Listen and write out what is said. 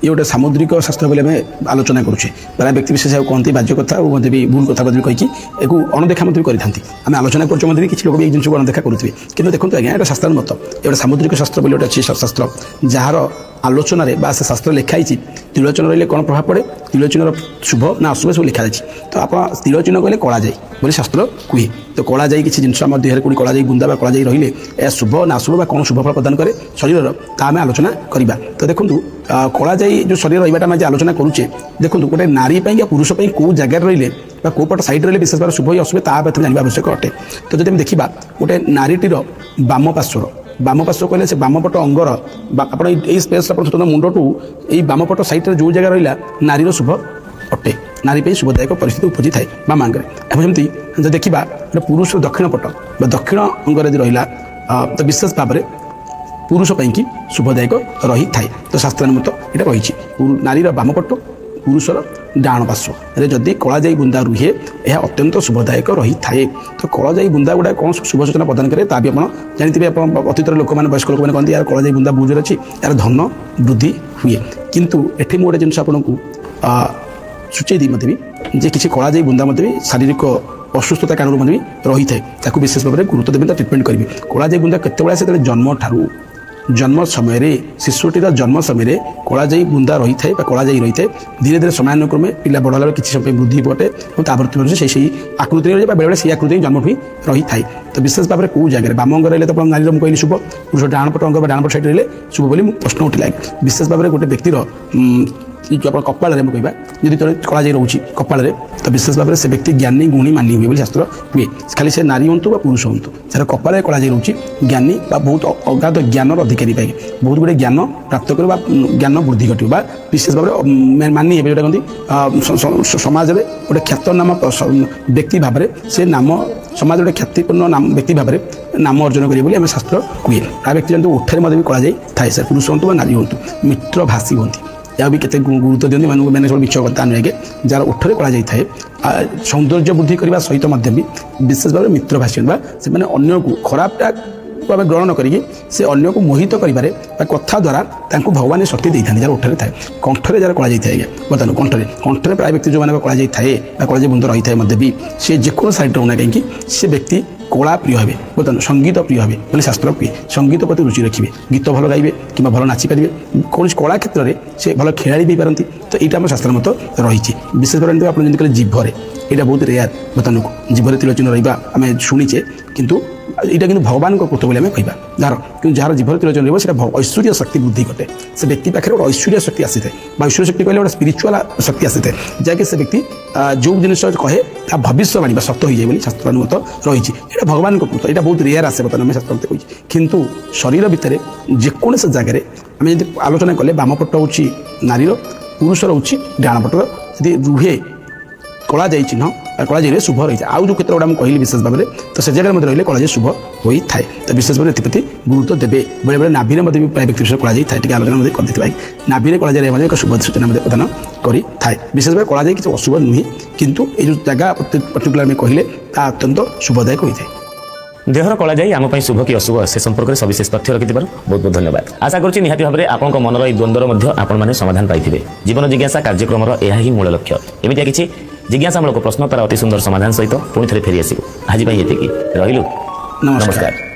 ये गोटे सामुद्रिक शास्त्र बोले आम आलोचना करुचे प्राय व्यक्ति विशेष कहते बाज्य कथा और भी भूल कथा कहीकि एक अणदेखा करें आम आलोचना कर किसी लोग भी जिन को अणदेखा करुवे कि देखो आज्ञा ये शास्त्र मत ये सामुद्रिक शास्त्र बोले गोटे अच्छी शास्त्र जार आलोचन से शास्त्र लिखाई त्रिलोचन रही कौन प्रभाव पड़े त्रिलोचन शुभ ना अशुभ सब लिखा जाए तो आप त्रिलोचन कहले कला जाए बोले शास्त्र कहे तो कला जाए किसी जिन देह कौन कला जाए बुंदा कला जाए रही है शुभ ना अशुभ कौन शुभ फल प्रदान करे शरीर आम आलोचना करवा तो देखो कला जाए जो शरीर रही आलोचना करुचे देखो गोटे नारी पुरुष कौ जगार रही कौ पट साइड रही विशेष भाव शुभ अशुभ जानवा आवश्यक अटे तो जब देखा गोटे नारीटीर बाम पार्श्व कहले से बामपट अंगर आप स्पेस मुंडटू ये बामपट साइड जो जगह रहा नारीर शुभ अटे नारी शुभदायक परिस्थिति उपजी थाए बाम आंगे जमी जो देखा पुरुष दक्षिण पट दक्षिण अंगर यदि रहा तो विशेष भाव में पुरुष कि शुभदायक रही थाए तो शास्त्रानुमत ये रही नारीर बामपट पुरुषर डाण पार्श्व जदि कला जाई बुंदा रुहे यह अत्यंत शुभदायक रही थाए तो कला जाई बुंदा गुड़ा कौन शुभ सूचना प्रदान करे ता भी आप जानते अतीत लोक मैंने वयस्क लोक मैंने कहते यार कला जाई बुंदा बुझर अच्छी यार धन वृद्धि हुए किंतु एठी मोटे जिन आपको सूचे दी भी जे किसी कला जाई बुंदा भी शारीरिक असुस्थता कारण भी रही है विशेष भाव में गुरुत्व देवे ट्रिटमेंट करी कला जाई बुंदा केतबेला से जन्म ठारू जन्म समय शिशुटीर जन्म समय कला जाई बुंदा रही है कला जाई रही है धीरे धीरे समयानुक्रमे पिला बढ़ला किसी समय वृद्धि घटे और से आकृति बेले बेले से आकृति जन्म भी रही है तो विशेष भाव में कौ जगह बाम अंग रही तो नारी कहली शुभ पुरुष डाण पट अंग डाण पट साइड रही शुभ बोली प्रश्न उठिला विशेष भाव में गोटे व्यक्तिर जो आप कपाल में कहवा जी कला जाई रोचे कपाल तो विशेष भाव में से व्यक्ति ज्ञानी गुणी मानी हुए शास्त्र हुए खाली से नारी हूँ पुरुष हूँ जहाँ कपाल कला जाई रोचे ज्ञानी बहुत अगाध ज्ञान अधिकारी पाए बहुत गुड़े ज्ञान प्राप्त कर ज्ञान वृद्धि घटे विशेष भाव में मानी हे जो कहते समाज में गोटे ख्यात नाम व्यक्ति भाव में से नाम समाज गोटे ख्यातिपूर्ण नाम व्यक्ति भाव में नाम अर्जन करें आम शास्त्र हुए आ व्यक्ति जानते उठे भी कला जाई थाए से पुरुष हूँ नारी हूँ मित्र भाषी हूँ या भी केते गुरुत्व दिखती मैंने सब मिछ कथा नुहे जार उठरे कला जाए सौंदर्य वृद्धि करने सहित भी विशेष भाव में मित्र भाषी से अन्य को खराबटा को आम ग्रहण करेंगे से अन्य को मोहित करें कथा द्वारा भगवान शक्ति दे था जार उठे था कंठरे जार कला जाए आज्ञा बर्तमान कंठरे प्राय व्यक्ति जो मैंने कला जाए कला जाए बुंद रही है भी सी जेको साइड रोना कहीं से व्यक्ति कला प्रिय हे बर्तमान संगीत प्रिय हे बोले शास्त्र प्रिय संगीत प्रति रुचि रखिए गीत भल गाइबे कि भल नाचिपारे कौन कला क्षेत्र में से भल खेलाड़ी भी पारती तो यहाँ शास्त्र मत रही विशेष भाव में आप कहते जीभरे यहाँ बहुत रेयर बर्तमान को जीभरे त्रिलोचन रहा आम शुणीचे किंतु यहाँ कि भगवान कृत बोले कहवा जार कि जार जीभर त्रिलोचन रहा ऐश्वर्य शक्ति वृद्धि घटे से व्यक्ति पाखे गोटे ऐश्वर्य शक्ति आसी है ऐश्वर्य शक्ति कहले गोटे स्पिरिचुआल शक्ति आसी है जहाँकि से व्यक्ति जो जिनिस कहे ता भविष्यवाणी सत्य हो जाए शास्त्रानुमत रही है भगवान कृत यहाँ बहुत रेयर आसे बर्तमान शास्त्र कही किंतु शरीर भितर जेकोसी जगह आम जब आलोचना कले बामपट हूँ नारीर पुरुषर हूँ डाण पटर यदि रुहे कला जाई चिन्ह कला जाए शुभ रही है आउ जो क्षेत्र गुड़ा कहली विशेष भाव में तो से जगह रही कला जाए शुभ होई थाए तो विशेष भाव में एप्रति गुरुत्व देवे बेले बेले नाभि भी प्राय व्यक्ति विषय कला जाए थे आलोचना करते नाभि कला जाए एक शुभ सूचना प्रदान करी थाए विशेष भाव कला जाए किसी अशुभ नुहे किंतु ये जो जगह पर्टिकुलर में कहले अत्यंत शुभदायक होता है देहर कला जाई आम शुभ कि अशुभ से संपर्क में सविशेष तथ्य रखि बहुत बहुत धन्यवाद आशा करुच्ची निहाती भाव में आपंक मनर यह द्वंद्वर आपण समाधान पाइबे जीवन जिज्ञासा कार्यक्रम यह ही मूल लक्ष्य एमितिया किसी जिज्ञासामूलक प्रश्न तार अति सुंदर समाधान सहित पुणी थे फेरी आसो आज ये रही नमस्कार।